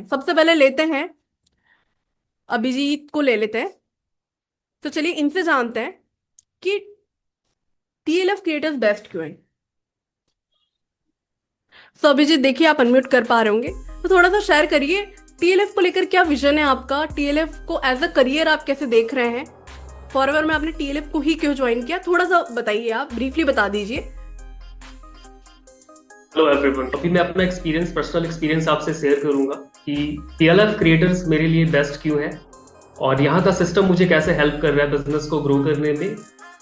हैं। सबसे पहले लेते हैं अभिजीत को, ले लेते हैं। तो चलिए इनसे जानते हैं कि टीएलएफ क्रिएटर्स बेस्ट क्यों हैं। सो अभिजीत देखिए, आप अनम्यूट कर पा रहे होंगे, तो थोड़ा सा शेयर करिए टीएलएफ को लेकर क्या विजन है आपका, टीएलएफ को एज अ करियर आप कैसे देख रहे हैं, फॉरएवर में आपने टीएलएफ को ही क्यों ज्वाइन किया, थोड़ा सा बताइए, आप ब्रीफली बता दीजिए। हेलो एवरीवन, अभी मैं अपना पर्सनल एक्सपीरियंस आपसे शेयर करूंगा कि टीएलएफ क्रिएटर्स मेरे लिए बेस्ट क्यों है और यहाँ का सिस्टम मुझे कैसे हेल्प कर रहा है बिजनेस को ग्रो करने में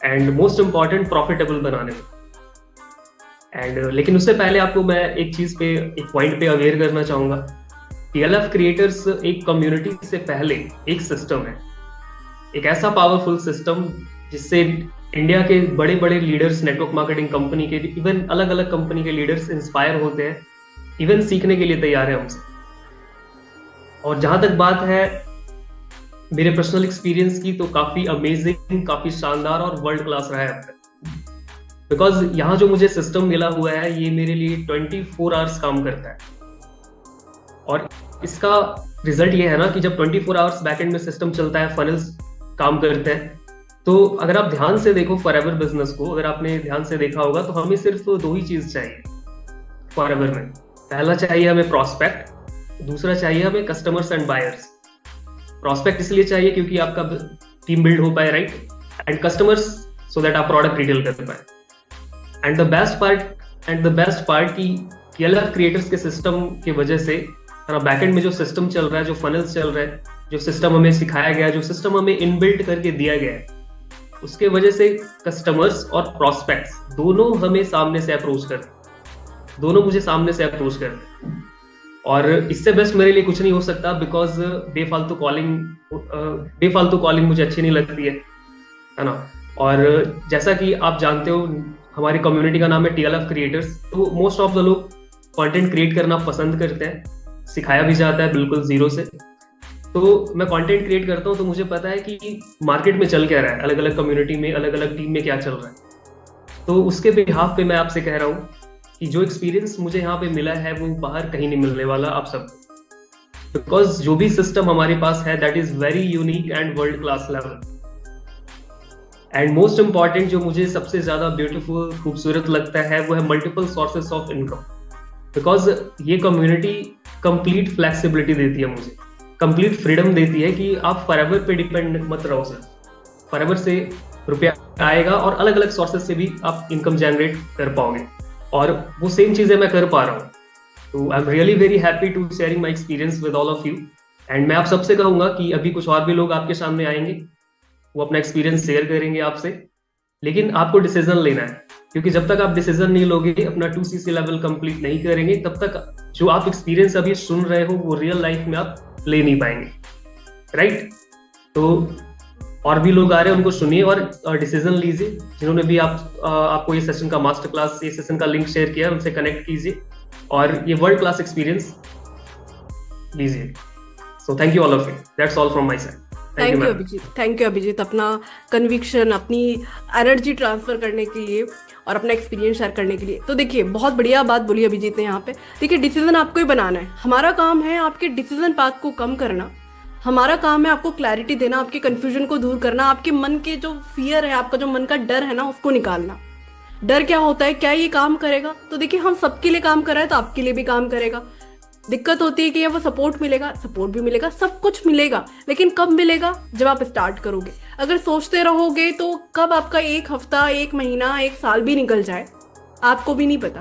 एंड मोस्ट इम्पॉर्टेंट प्रॉफिटेबल बनाने में। लेकिन उससे पहले आपको मैं एक पॉइंट पे अवेयर करना चाहूंगा। टीएलएफ क्रिएटर्स एक कम्युनिटी से पहले एक सिस्टम है, एक ऐसा पावरफुल सिस्टम जिससे इंडिया के बड़े बड़े लीडर्स, नेटवर्क मार्केटिंग कंपनी के, इवन अलग अलग कंपनी के लीडर्स इंस्पायर होते हैं, इवन सीखने के लिए तैयार है हमसे। और जहां तक बात है मेरे पर्सनल एक्सपीरियंस की, तो काफी अमेजिंग, काफी शानदार और वर्ल्ड क्लास रहा है अब तक। बिकॉज यहाँ जो मुझे सिस्टम मिला हुआ है ये मेरे लिए 24 आवर्स काम करता है और इसका रिजल्ट ये है ना कि जब 24 आवर्स बैकएंड में सिस्टम चलता है, फनल्स काम करते हैं, तो अगर आप ध्यान से देखो फॉरएवर बिजनेस को, अगर आपने ध्यान से देखा होगा तो हमें सिर्फ दो ही चीज चाहिए फॉरएवर में। पहला चाहिए हमें प्रॉस्पेक्ट, दूसरा चाहिए हमें कस्टमर्स एंड बायर्स। प्रॉस्पेक्ट इसलिए चाहिए क्योंकि आपका टीम बिल्ड हो पाए, right, and customers so that आप प्रोडक्ट रिटेल कर पाए। एंड द बेस्ट पार्ट की टीएलएफ क्रिएटर्स के सिस्टम की वजह से बैकएंड में जो सिस्टम चल रहा है, जो फनल्स चल रहा है, जो सिस्टम हमें सिखाया गया है, जो सिस्टम हमें इनबिल्ट करके दिया गया है, उसके वजह से कस्टमर्स और प्रॉस्पेक्ट्स दोनों हमें सामने से अप्रोच करते, दोनों मुझे सामने से अप्रोच करते। और इससे बेस्ट मेरे लिए कुछ नहीं हो सकता, बिकॉज बेफालतू कॉलिंग मुझे अच्छी नहीं लगती है ना। और जैसा कि आप जानते हो हमारी कम्युनिटी का नाम है टीएलएफ क्रिएटर्स, तो मोस्ट ऑफ द लोग कंटेंट क्रिएट करना पसंद करते हैं, सिखाया भी जाता है बिल्कुल जीरो से। तो मैं कंटेंट क्रिएट करता हूँ तो मुझे पता है कि मार्केट में चल क्या रहा है, अलग अलग कम्युनिटी में, अलग अलग टीम में क्या चल रहा है। तो उसके बिहाफ पे मैं आपसे कह रहा हूँ कि जो एक्सपीरियंस मुझे यहाँ पे मिला है वो बाहर कहीं नहीं मिलने वाला आप सब, बिकॉज जो भी सिस्टम हमारे पास है that is very unique and world class level. And most important जो मुझे सबसे ज्यादा ब्यूटीफुल, खूबसूरत लगता है वो है multiple sources of income. Because ये कम्युनिटी कंप्लीट फ्लेक्सिबिलिटी देती है मुझे, कंप्लीट फ्रीडम देती है कि आप फॉरएवर पे डिपेंड मत रहो सर। फॉरएवर से रुपया आएगा और अलग अलग सोर्सेस से भी आप इनकम जनरेट कर पाओगे, और वो सेम चीजें मैं कर पा रहा हूँ। तो I am really very happy to sharing my experience with all of you. And मैं आप सबसे कहूंगा कि अभी कुछ और भी लोग आपके सामने आएंगे, वो अपना एक्सपीरियंस शेयर करेंगे आपसे, लेकिन आपको डिसीजन लेना है, क्योंकि जब तक आप डिसीजन नहीं लोगे, अपना 2CC लेवल कंप्लीट नहीं करेंगे, तब तक जो आप एक्सपीरियंस अभी सुन रहे हो वो रियल लाइफ में आप ले नहीं पाएंगे, राइट। तो और भी लोग आ रहे हैं, उनको सुनिए और डिसीजन लीजिए। जिन्होंने भी आपको ये सेशन का मास्टर क्लास, ये सेशन का लिंक शेयर किया, उनसे कनेक्ट कीजिए और ये वर्ल्ड क्लास एक्सपीरियंस लीजिए। So thank you all of you, that's all from my side. Thank you Abhijeet, thank you Abhijeet, अपना कन्विक्शन, अपनी एनर्जी ट्रांसफर करने के लिए और अपना एक्सपीरियंस शेयर करने के लिए। तो देखिए, बहुत बढ़िया बात बोली अभिजीत ने यहाँ पे। देखिए, डिसीजन आपको ही बनाना है, हमारा काम है आपके डिसीजन पाथ को कम करना, हमारा काम है आपको क्लैरिटी देना, आपके कंफ्यूजन को दूर करना, आपके मन के जो फियर है, आपका जो मन का डर है ना, उसको निकालना। डर क्या होता है, क्या ये काम करेगा? तो देखिए, हम सबके लिए काम कर रहे हैं तो आपके लिए भी काम करेगा। दिक्कत होती है कि वो सपोर्ट मिलेगा, सपोर्ट भी मिलेगा, सब कुछ मिलेगा, लेकिन कब मिलेगा? जब आप स्टार्ट करोगे। अगर सोचते रहोगे तो कब आपका एक हफ्ता, एक महीना, एक साल भी निकल जाए आपको भी नहीं पता।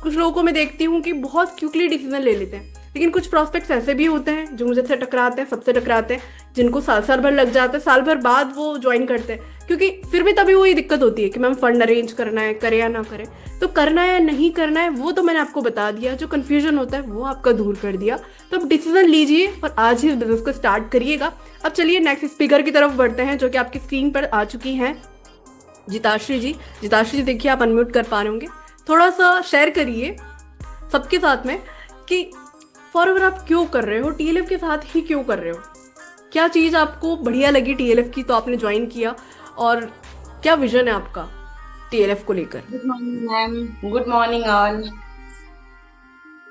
कुछ लोगों को मैं देखती हूँ कि बहुत क्विकली डिसीजन ले लेते हैं, लेकिन कुछ प्रोस्पेक्ट्स ऐसे भी होते हैं जो मुझे से टकराते हैं, सबसे टकराते हैं, जिनको साल साल भर लग जाते हैं, साल भर बाद वो ज्वाइन करते हैं, क्योंकि फिर भी तभी वही दिक्कत होती है कि मैम फंड अरेंज करना है, करे या ना करे। तो करना है या नहीं करना है वो तो मैंने आपको बता दिया, जो कन्फ्यूजन होता है वो आपका दूर कर दिया। तो अब डिसीजन लीजिए और आज ही इस बिजनेस को स्टार्ट करिएगा। अब चलिए नेक्स्ट स्पीकर की तरफ बढ़ते हैं, जो कि आपकी स्क्रीन पर आ चुकी हैं, जिताश्री जी। जिताश्री जी देखिए, आप अनम्यूट कर पा रहे होंगे, थोड़ा सा शेयर करिए सबके साथ में कि फॉरएवर आप क्यों कर रहे हो, टीएलएफ के साथ ही क्यों कर रहे हो, क्या चीज़ आपको बढ़िया लगी टीएलएफ की तो आपने ज्वाइन किया, और क्या विजन है आपका टीएलएफ को लेकर। Good morning ma'am, good morning all.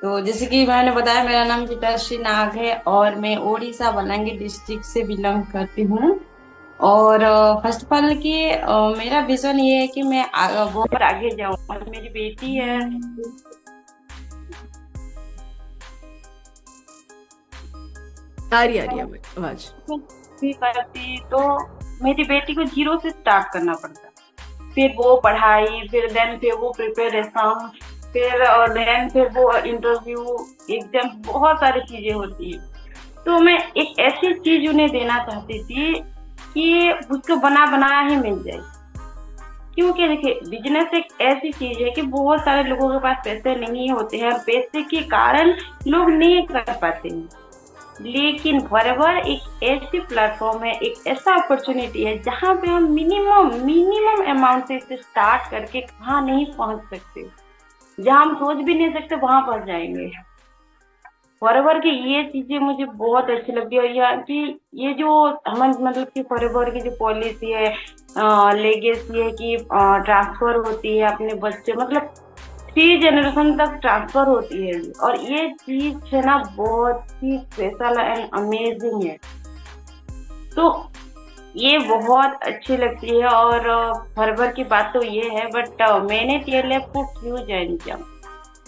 तो जैसे कि मैंने बताया, मेरा नाम चित्रश्री नाग है और मैं ओडिशा बलांगीर डिस्ट्रिक्ट से बिलोंग करती हूँ। और फर्स्ट ऑफ ऑल कि मेरा विजन ये है कि मैं बहुत आगे जाऊँ। और मेरी बेटी है। आ रही है आवाज। भी करती तो मेरी बेटी को जीरो से स्टार्ट करना पड़ता, फिर वो पढ़ाई, फिर देन फिर वो प्रिपरेशन, फिर और देन फिर वो इंटरव्यू, एग्जाम, बहुत सारी चीजें होती है। तो मैं एक ऐसी चीज उन्हें देना चाहती थी कि उसको बना बनाया ही मिल जाए। क्योंकि देखिए, बिजनेस एक ऐसी चीज है कि बहुत सारे लोगों के पास पैसे नहीं होते हैं और पैसे के कारण लोग नहीं कर पाते हैं। लेकिन फॉरएवर एक ऐसी प्लेटफॉर्म है, एक ऐसा अपॉर्चुनिटी है जहाँ पे हम मिनिमम मिनिमम अमाउंट से इसे स्टार्ट करके कहाँ नहीं पहुंच सकते, जहाँ हम सोच भी नहीं सकते वहां पहुंच जाएंगे। फॉरएवर की ये चीजें मुझे बहुत अच्छी लगती है। और यहाँ की ये जो हम मतलब कि फॉरएवर की जो पॉलिसी है, लेगेसी है कि ट्रांसफर होती है अपने बच्चे, मतलब 3 जनरेशन तक ट्रांसफर होती है। और ये चीज है ना, बहुत ही स्पेशल एंड अमेजिंग है। तो ये बहुत अच्छी लगती है। और फॉरएवर की बात तो ये है, बट मैंने टीएलएफ को क्यों ज्वाइन किया?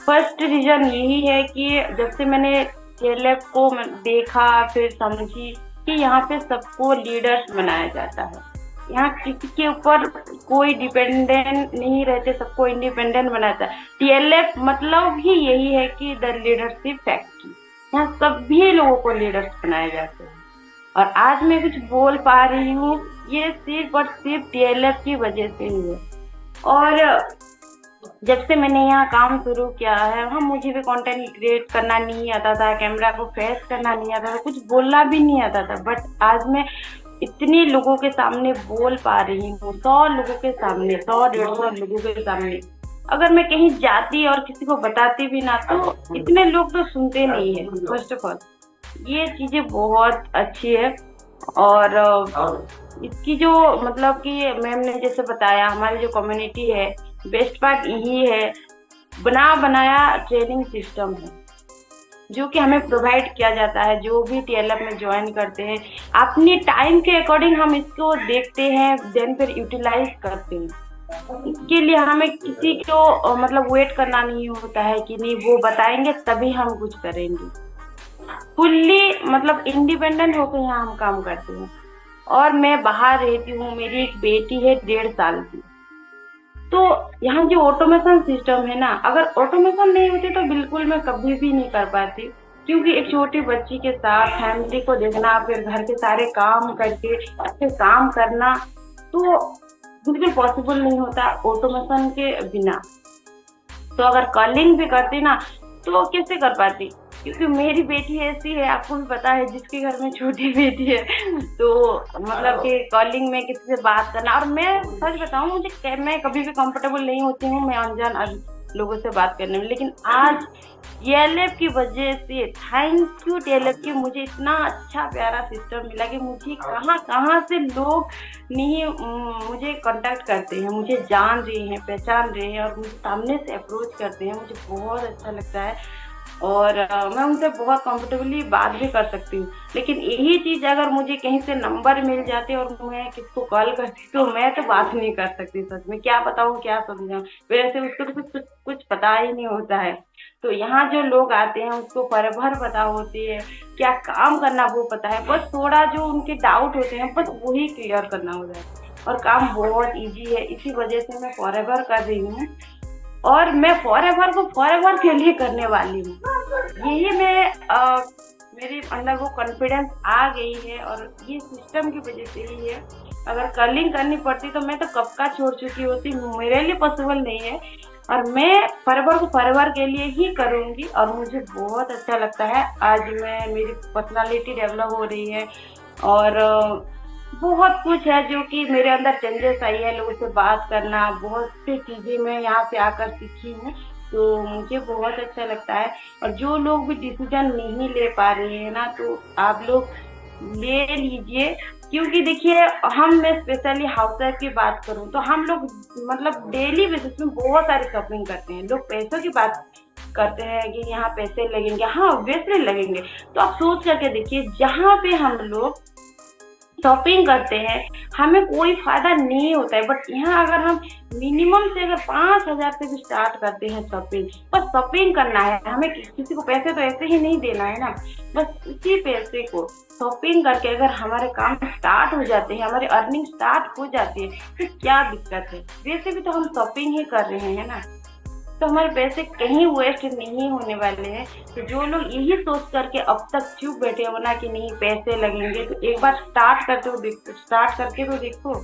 फर्स्ट रीजन यही है कि जब से मैंने टीएलएफ को देखा, फिर समझी कि यहाँ पे सबको लीडर्स बनाया जाता है। यहाँ किसी के ऊपर कोई डिपेंडेंट नहीं रहते, सबको इंडिपेंडेंट बनाता है। टीएलएफ मतलब ही यही है कि द लीडरशिप फैक्ट्री। यहाँ सभी लोगों को लीडर्स बनाए जाते हैं। और आज मैं कुछ बोल पा रही हूँ, ये सिर्फ और सिर्फ टीएलएफ की वजह से ही है। और जब से मैंने यहाँ काम शुरू किया है, वहाँ मुझे भी कंटेंट क्रिएट करना नहीं आता था, कैमरा को फेस करना नहीं आता था, कुछ बोलना भी नहीं आता था। बट आज मैं इतने लोगों के सामने बोल पा रही हूँ, 100 लोगों के सामने, 100-150 लोगों के सामने। अगर मैं कहीं जाती और किसी को बताती भी ना, तो इतने लोग तो सुनते नहीं है। फर्स्ट ऑफ ऑल ये चीजें बहुत अच्छी है। और इसकी जो मतलब कि मैम ने जैसे बताया, हमारी जो कम्युनिटी है, बेस्ट पार्ट यही है, बना बनाया ट्रेनिंग सिस्टम है जो कि हमें प्रोवाइड किया जाता है। जो भी टीएलएफ में ज्वाइन करते हैं, अपनी टाइम के अकॉर्डिंग हम इसको देखते हैं, देन फिर यूटिलाइज करते हैं। इसके लिए हमें किसी को मतलब वेट करना नहीं होता है कि नहीं वो बताएंगे तभी हम कुछ करेंगे। फुल्ली मतलब इंडिपेंडेंट होकर यहाँ हम काम करते हैं। और मैं बाहर रहती हूँ, मेरी एक बेटी है 1.5 साल की। तो यहाँ जो ऑटोमेशन सिस्टम है ना, अगर ऑटोमेशन नहीं होती तो बिल्कुल मैं कभी भी नहीं कर पाती। क्योंकि एक छोटी बच्ची के साथ फैमिली को देखना, फिर घर के सारे काम करके फिर काम करना, तो बिल्कुल पॉसिबल नहीं होता ऑटोमेशन के बिना। तो अगर कॉलिंग भी करती ना, तो कैसे कर पाती? क्योंकि मेरी बेटी ऐसी है, आपको भी पता है, जिसके घर में छोटी बेटी है, तो मतलब कि कॉलिंग में किसी से बात करना। और मैं सच बताऊं, मैं कभी भी कंफर्टेबल नहीं होती हूँ मैं अनजान लोगों से बात करने में। लेकिन आज टीएलएफ की वजह से, थैंक यू टीएलएफ की, मुझे इतना अच्छा प्यारा सिस्टम मिला कि मुझे कहाँ कहाँ से लोग नहीं मुझे कांटेक्ट करते हैं, मुझे जान रहे हैं, पहचान रहे हैं और मुझे सामने से अप्रोच करते हैं। मुझे बहुत अच्छा लगता है। और मैं उनसे बहुत कंफर्टेबली बात भी कर सकती हूँ। लेकिन यही चीज अगर मुझे कहीं से नंबर मिल जाते और मैं किसको कॉल करती, तो मैं तो बात नहीं कर सकती। सच में क्या बताऊँ, क्या समझाऊँ, वैसे उसको तो कुछ पता ही नहीं होता है। तो यहाँ जो लोग आते हैं उसको भर पता होती है, क्या काम करना वो पता है, बस थोड़ा जो उनके डाउट होते हैं बस वही क्लियर करना होता है। और काम बहुत इजी है, इसी वजह से मैं फॉरएवर कर रही हूँ। और मैं फॉरएवर को फॉरएवर के लिए करने वाली हूँ। यही मेरे अंदर वो कॉन्फिडेंस आ गई है और ये सिस्टम की वजह से ही है। अगर कर्लिंग करनी पड़ती तो मैं तो कब का छोड़ चुकी होती, मेरे लिए पॉसिबल नहीं है। और मैं फॉरएवर को फॉरएवर के लिए ही करूँगी और मुझे बहुत अच्छा लगता है। आज मेरी पर्सनालिटी डेवलप हो रही है और बहुत कुछ है जो कि मेरे अंदर चेंजेस आई है। लोगों से बात करना, बहुत सी चीजें मैं यहाँ पे आकर सीखी हूँ, तो मुझे बहुत अच्छा लगता है। और जो लोग भी डिसीजन नहीं ले पा रहे हैं ना, तो आप लोग ले लीजिए। क्योंकि देखिए, मैं स्पेशली हाउस वाइफ की बात करूँ तो हम लोग मतलब डेली बेसिस में बहुत सारी शॉपिंग करते हैं। लोग पैसों की बात करते हैं कि यहाँ पैसे लगेंगे, हाँ ऑब्वियसली लगेंगे। तो आप सोच करके देखिए, जहाँ पे हम लोग शॉपिंग करते हैं हमें कोई फायदा नहीं होता है, बट यहाँ अगर हम मिनिमम से अगर 5,000 से भी स्टार्ट करते हैं शॉपिंग, बस शॉपिंग करना है, हमें किसी को पैसे तो ऐसे ही नहीं देना है ना, बस उसी पैसे को शॉपिंग करके अगर हमारे काम स्टार्ट हो जाते हैं, हमारी अर्निंग स्टार्ट हो जाती है, तो क्या दिक्कत है। वैसे भी तो हम शॉपिंग ही कर रहे हैं ना, तो हमारे पैसे कहीं वेस्ट नहीं होने वाले हैं। तो जो लोग यही सोच करके अब तक चुप बैठे हो ना कि नहीं पैसे लगेंगे, तो एक बार स्टार्ट करके तो देखो,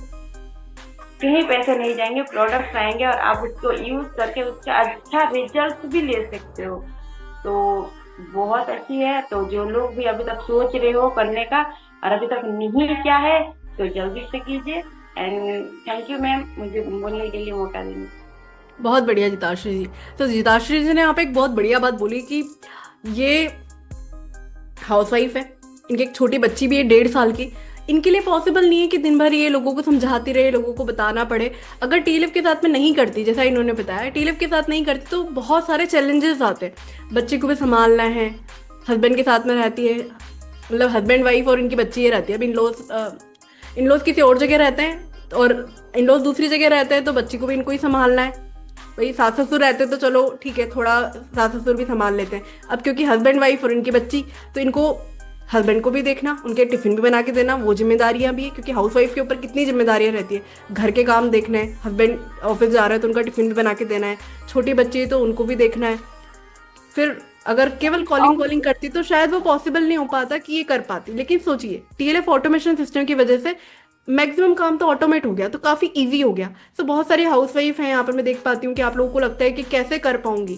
कहीं पैसे नहीं जाएंगे, प्रोडक्ट्स आएंगे और आप उसको यूज करके उसका अच्छा रिजल्ट भी ले सकते हो। तो बहुत अच्छी है। तो जो लोग भी अभी तक सोच रहे हो करने का और अभी तक नहीं किया है, तो जल्दी से कीजिए। एंड थैंक यू मैम, मुझे बोलने के लिए मौका देने। बहुत बढ़िया जिताश्री जी। तो जिताश्री जी ने यहाँ पे एक बहुत बढ़िया बात बोली कि ये हाउसवाइफ है, इनकी एक छोटी बच्ची भी है 1.5 साल की, इनके लिए पॉसिबल नहीं है कि दिन भर ये लोगों को समझाती रहे, लोगों को बताना पड़े। अगर टीएलएफ के साथ में नहीं करती, जैसा इन्होंने बताया, टीएलएफ के साथ नहीं करती तो बहुत सारे चैलेंजेस आते हैं। बच्चे को भी संभालना है, हस्बैंड के साथ में रहती है, मतलब हस्बैंड वाइफ और इनकी बच्ची ये रहती है। अब इन लॉज किसी और जगह रहते हैं और इन लॉज दूसरी जगह रहते हैं, तो बच्ची को भी इनको ही संभालना है। भाई सास ससुर रहते तो चलो ठीक है, थोड़ा सास ससुर भी संभाल लेते हैं। अब क्योंकि हस्बैंड वाइफ और इनकी बच्ची, तो इनको हस्बैंड को भी देखना, उनके टिफिन भी बना के देना, वो जिम्मेदारियां भी है, क्योंकि हाउस वाइफ के ऊपर कितनी जिम्मेदारियां रहती है। घर के काम देखना है, हस्बैंड ऑफिस जा रहा है तो उनका टिफिन भी बना के देना है, छोटी बच्ची है तो उनको भी देखना है। फिर अगर केवल कॉलिंग करती तो शायद वो पॉसिबल नहीं हो पाता कि ये कर पाती। लेकिन सोचिए, टीएलएफ ऑटोमेशन सिस्टम की वजह से मैक्सिमम काम तो ऑटोमेट हो गया, तो काफी इजी हो गया। तो बहुत सारी हाउसवाइफ हैं यहाँ पर, मैं देख पाती हूँ कि आप लोगों को लगता है कि कैसे कर पाऊंगी,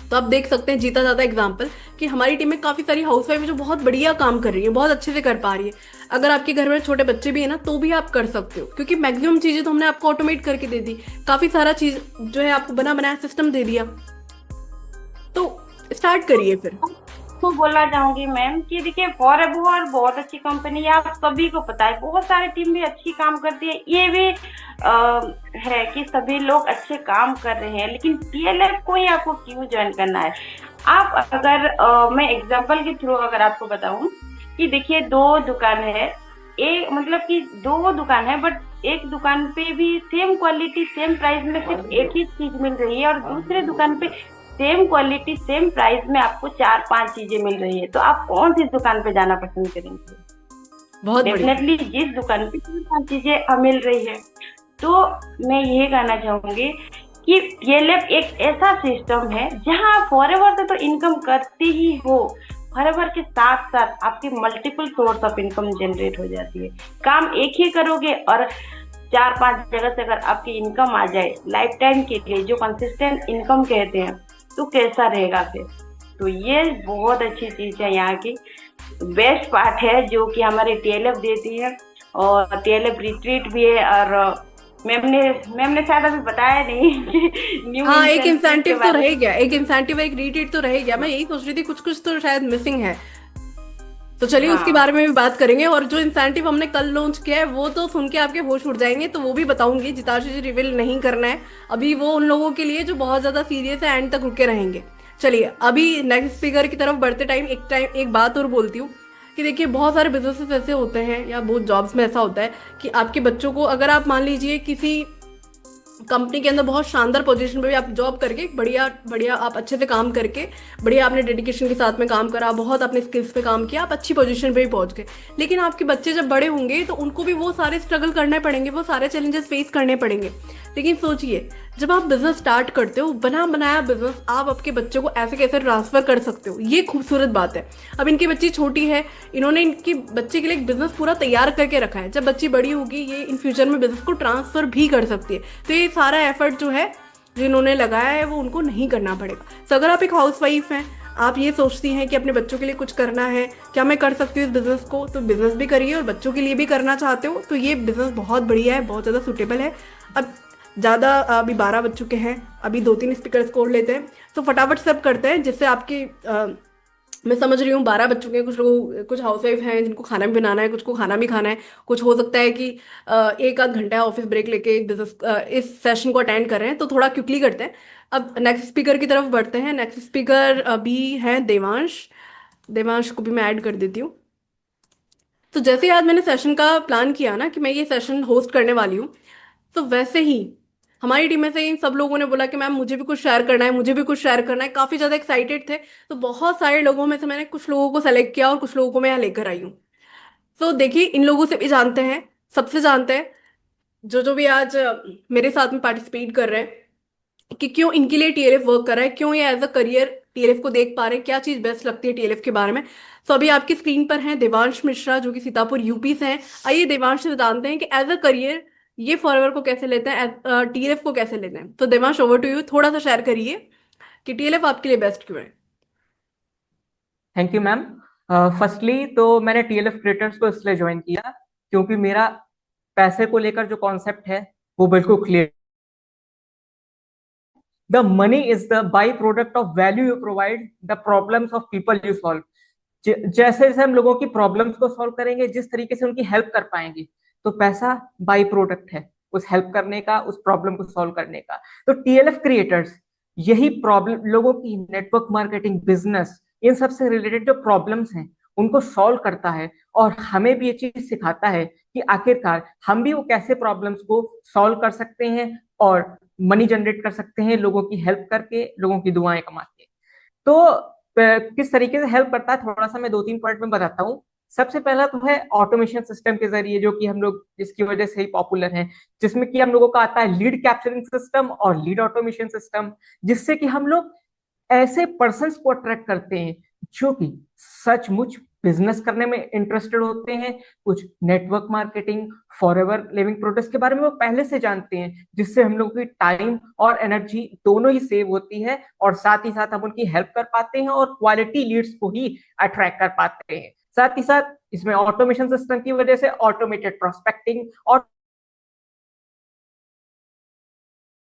तो आप देख सकते हैं जीता जाता एग्जाम्पल कि हमारी टीम में काफी सारी हाउसवाइफ जो बहुत बढ़िया काम कर रही है, बहुत अच्छे से कर पा रही है। अगर आपके घर में छोटे बच्चे भी है ना, तो भी आप कर सकते हो, क्योंकि मैक्सिमम चीजें तो हमने आपको ऑटोमेट करके दे दी, काफी सारा चीज जो है आपको बना बनाया सिस्टम दे दिया। तो स्टार्ट करिए फिर। तो बोलना चाहूंगी मैम कि देखिए फॉरएवर बहुत अच्छी कंपनी है, आप सभी को पता है, बहुत सारी टीम भी अच्छी काम करती है, ये भी है कि सभी लोग अच्छे काम कर रहे हैं, लेकिन टीएलएफ को ही आपको क्यों ज्वाइन करना है। आप अगर मैं एग्जांपल के थ्रू अगर आपको बताऊं कि देखिए 2 दुकान है, एक मतलब कि 2 दुकान है, बट एक दुकान पे भी सेम क्वालिटी सेम प्राइस में सिर्फ एक ही चीज मिल रही है, और दूसरे दुकान पे सेम क्वालिटी सेम प्राइस में आपको 4-5 चीजें मिल रही है। तो आप कौन सी दुकान पे जाना पसंद करेंगे? बहुत डेफिनेटली जिस दुकान पे 4-5 चीजें मिल रही है। तो मैं ये कहना चाहूंगी कि टीएलएफ एक ऐसा सिस्टम है जहां आप फॉरएवर से तो इनकम करते ही हो, फॉरएवर के साथ साथ आपके multiple source of income generate हो जाती है। काम एक ही करोगे और 4-5 जगह से अगर आपकी इनकम आ जाए लाइफ टाइम के लिए, जो कंसिस्टेंट इनकम कहते हैं, तो कैसा रहेगा फिर। तो ये बहुत अच्छी चीज है, यहाँ की बेस्ट पार्ट है जो कि हमारे टीएलएफ देती है, और टीएलएफ रिट्रीट भी है। और मैम ने शायद अभी बताया नहीं कि न्यू हाँ, एक इंसेंटिव तो रह गया, एक इंसेंटिव एक रिट्रीट तो रह गया। मैं यही सोच रही थी कुछ तो शायद मिसिंग है, तो चलिए उसके बारे में भी बात करेंगे। और जो इंसेंटिव हमने कल लॉन्च किया है वो तो सुन के आपके होश उड़ जाएंगे, तो वो भी बताऊंगी। जिताश्री जी रिवील नहीं करना है अभी, वो उन लोगों के लिए जो बहुत ज्यादा सीरियस है, एंड तक रुके रहेंगे। चलिए अभी नेक्स्ट स्पीकर की तरफ बढ़ते टाइम एक बात और बोलती हूँ कि देखिए बहुत सारे बिजनेसेस ऐसे होते हैं या बहुत जॉब्स में ऐसा होता है कि आपके बच्चों को, अगर आप मान लीजिए किसी कंपनी के अंदर बहुत शानदार पोजीशन पे भी आप जॉब करके बढ़िया आप अच्छे से काम करके, बढ़िया आपने डेडिकेशन के साथ में काम करा, बहुत अपने स्किल्स पे काम किया, आप अच्छी पोजीशन पे भी पहुंच गए। लेकिन आपके बच्चे जब बड़े होंगे तो उनको भी वो सारे स्ट्रगल करने पड़ेंगे, वो सारे चैलेंजेस फेस करने पड़ेंगे। लेकिन सोचिए, जब आप बिजनेस स्टार्ट करते हो, बना बनाया बिजनेस, आप आपके बच्चों को ऐसे कैसे ट्रांसफर कर सकते हो, ये खूबसूरत बात है। अब इनकी बच्ची छोटी है, इन्होंने इनकी बच्चे के लिए एक बिजनेस पूरा तैयार करके रखा है। जब बच्ची बड़ी होगी, ये इन फ्यूचर में बिजनेस को ट्रांसफर भी कर सकती है। तो ये सारा एफर्ट जो है, जो इन्होंने लगाया है, वो उनको नहीं करना पड़ेगा। तो अगर आप एक हाउसवाइफ हैं, आप ये सोचती हैं कि अपने बच्चों के लिए कुछ करना है, क्या मैं कर सकती हूँ इस बिजनेस को, तो बिजनेस भी करिए। और बच्चों के लिए भी करना चाहते हो तो ये बिजनेस बहुत बढ़िया है, बहुत ज़्यादा सूटेबल है। अब ज़्यादा अभी 12 बज चुके हैं, अभी 2-3 स्पीकर्स को लेते हैं, तो फटाफट सब करते हैं जिससे आपकी मैं समझ रही हूँ 12 बज चुके हैं, कुछ लोग, कुछ हाउसवाइफ हैं जिनको खाना भी बनाना है, कुछ को खाना भी खाना है, कुछ हो सकता है कि एक आध घंटा ऑफिस ब्रेक लेके इस सेशन को अटेंड कर रहे हैं, तो थोड़ा क्विकली करते हैं। अब नेक्स्ट स्पीकर की तरफ बढ़ते हैं। नेक्स्ट स्पीकर अभी है देवांश। देवांश को भी मैं ऐड कर देती हूँ। तो जैसे ही आज मैंने सेशन का प्लान किया ना कि मैं ये सेशन होस्ट करने वाली हूँ, तो वैसे ही हमारी टीम में से इन सब लोगों ने बोला कि मैम मुझे भी कुछ शेयर करना है, मुझे भी कुछ शेयर करना है, काफ़ी ज़्यादा एक्साइटेड थे। तो बहुत सारे लोगों में से मैंने कुछ लोगों को सेलेक्ट किया और कुछ लोगों को मैं यहाँ लेकर आई हूँ। तो देखिए, इन लोगों से भी जानते हैं, सबसे जानते हैं, जो जो भी आज मेरे साथ में पार्टिसिपेट कर रहे हैं, कि क्यों इनके लिए टीएलएफ वर्क कर रहा है, क्यों ये एज अ करियर टीएलएफ को देख पा रहे हैं, क्या चीज़ बेस्ट लगती है टीएलएफ के बारे में। तो अभी आपकी स्क्रीन पर हैं देवांश मिश्रा, जो कि सीतापुर यूपी से हैं। आइए देवांश से जानते हैं कि एज अ करियर ये फॉरएवर को कैसे लेते हैं, टीएलएफ को कैसे लेते हैं। तो देवांश, ओवर टू यू, थोड़ा सा शेयर करिए कि टीएलएफ आपके लिए बेस्ट क्यों है। Thank you ma'am. फर्स्टली तो मैंने टीएलएफ क्रिएटर्स को इसलिए ज्वाइन किया क्योंकि मेरा पैसे को लेकर जो कॉन्सेप्ट है वो बिल्कुल clear. The money is the by product of value you provide, the problems of people you solve. जैसे जैसे हम लोगों की प्रॉब्लम्स को सॉल्व करेंगे, जिस तरीके से उनकी हेल्प कर पाएंगे, तो पैसा बाई प्रोडक्ट है उस हेल्प करने का, उस प्रॉब्लम को सॉल्व करने का। तो टीएलएफ क्रिएटर्स यही प्रॉब्लम, लोगों की नेटवर्क मार्केटिंग, बिजनेस, इन सब से रिलेटेड जो प्रॉब्लम्स हैं उनको सॉल्व करता है, और हमें भी ये चीज सिखाता है कि आखिरकार हम भी वो कैसे प्रॉब्लम्स को सॉल्व कर सकते हैं और मनी जनरेट कर सकते हैं, लोगों की हेल्प करके, लोगों की दुआएं कमा के। तो किस तरीके से हेल्प करता है, थोड़ा सा मैं 2-3 पॉइंट में बताता हूँ। सबसे पहला तो है ऑटोमेशन सिस्टम के जरिए, जो कि हम लोग जिसकी वजह से ही पॉपुलर हैं, जिसमें कि हम लोगों का आता है लीड कैप्चरिंग सिस्टम और लीड ऑटोमेशन सिस्टम, जिससे कि हम लोग ऐसे पर्सन्स को अट्रैक्ट करते हैं जो कि सचमुच बिजनेस करने में इंटरेस्टेड होते हैं, कुछ network marketing, forever living products के बारे में वो पहले से जानते हैं, जिससे हम लोगों की टाइम और एनर्जी दोनों ही सेव होती है, और साथ ही साथ हम उनकी हेल्प कर पाते हैं और क्वालिटी लीड्स को ही अट्रैक्ट कर पाते हैं। साथ ही साथ इसमें ऑटोमेशन सिस्टम की वजह से ऑटोमेटेड प्रोस्पेक्टिंग और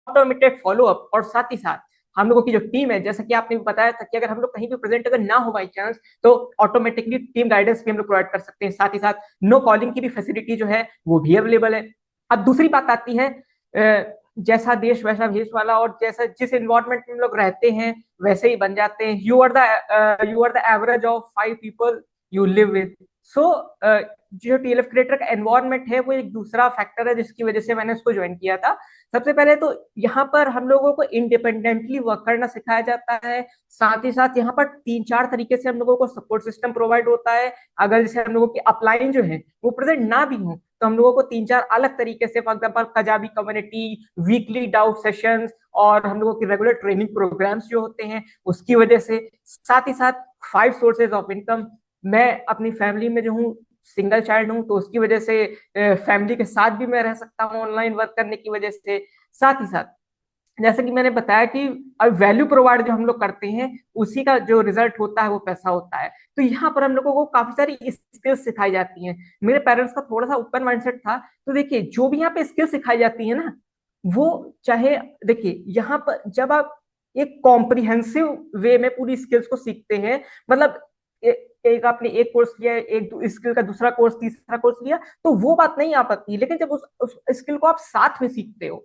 ऑटोमेटेड फॉलोअप, और साथ ही साथ हम लोगों की जो टीम है, जैसा कि आपने भी बताया था कि अगर हम लोग कहीं भी प्रेजेंट अगर ना हो बाई चांस, तो ऑटोमेटिकली टीम गाइडेंस भी हम लोग प्रोवाइड कर सकते हैं। साथ ही साथ नो कॉलिंग की भी फैसिलिटी जो है वो भी अवेलेबल है। अब दूसरी बात आती है, जैसा देश वैसा भेष वाला, और जैसा जिस इन्वायरमेंट में हम लोग रहते हैं वैसे ही बन जाते हैं। You are the average of 5 people you live with. So जो टीएलएफ क्रिएटर का एनवायरनमेंट है वो एक दूसरा फैक्टर है जिसकी वजह से मैंने उसको ज्वाइन किया था। सबसे पहले तो यहाँ पर हम लोगों को इंडिपेंडेंटली वर्क करना सिखाया जाता है। साथ ही साथ यहाँ पर 3-4 तरीके से हम लोगों को सपोर्ट सिस्टम प्रोवाइड होता है। अगर जैसे हम लोगों की अपलाइन जो है वो प्रेजेंट ना भी हो, तो हम लोगों को 3-4 अलग तरीके से, for example Kajabi community, weekly doubt sessions, और हम लोगों की रेगुलर ट्रेनिंग प्रोग्राम्स जो होते हैं उसकी वजह से। साथ ही साथ 5 सोर्सेज ऑफ इनकम। मैं अपनी फैमिली में जो हूँ, सिंगल चाइल्ड हूँ, तो उसकी वजह से फैमिली के साथ भी मैं रह सकता हूँ ऑनलाइन वर्क करने की वजह से। साथ ही साथ जैसे कि मैंने बताया कि अब वैल्यू प्रोवाइड जो हम लोग करते हैं उसी का जो रिजल्ट होता है वो पैसा होता है। तो यहाँ पर हम लोगों को काफी सारी स्किल्स सिखाई जाती हैं। मेरे पेरेंट्स का थोड़ा सा ओपन माइंडसेट था, तो देखिए जो भी यहाँ पे स्किल्स सिखाई जाती है ना, वो चाहे, देखिए यहाँ पर जब आप एक कॉम्प्रिहेंसिव वे में पूरी स्किल्स को सीखते हैं, मतलब एक आपने एक कोर्स लिया, एक स्किल का दूसरा कोर्स, तीसरा कोर्स लिया, तो वो बात नहीं आ पाती। लेकिन जब उस स्किल को आप साथ में सीखते हो,